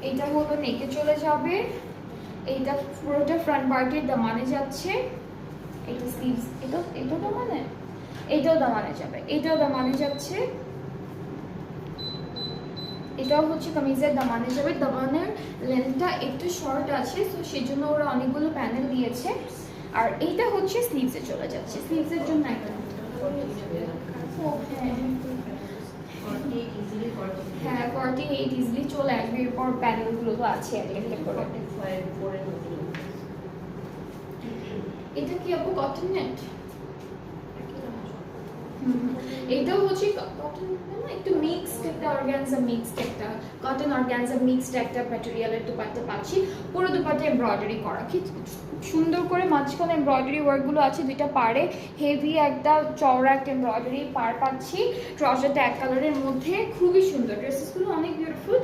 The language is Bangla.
এটা হলো নেকে চলে যাবে, এইটা পুরোটা ফ্রন্ট পার্টের দামানে যাচ্ছে, এটা স্লিভস, এটাও দামানে, এটাও দামানে যাবে, এটাও দামানে যাচ্ছে, এটাও হচ্ছে কামিজের দামানে যাবে। দামানের লেন্থটা একটু শর্ট আছে, তো সেই জন্য ওরা অনেকগুলো প্যানেল দিয়েছে। আর এইটা হচ্ছে স্লিভসে চলে যাচ্ছে, স্লিভসের জন্য একটা হ্যাঁ 48 ইজিলি চলে আসবে। এরপর প্যানেলগুলো তো আছে একটা একটা করে। এটা কি আপু কটন নেট? এটাও হচ্ছে কটন না, একটু মিক্সড একটা অর্গানজা, মিক্সড একটা কটন অর্গানজা মিক্সড একটা ম্যাটেরিয়ালের দুপাট্টা পাচ্ছি। পুরো দুপাট্টা এমব্রয়ডারি করা, কি সুন্দর করে মাঝখানে এমব্রয়ডারি ওয়ার্কগুলো আছে, দুইটা পাড়ে হেভি একটা চওড়া একটা এমব্রয়ডারি পাড় পাচ্ছি। ট্রাউজারটা এক কালারের মধ্যে খুবই সুন্দর, ড্রেসেসগুলো অনেক বিউটিফুল।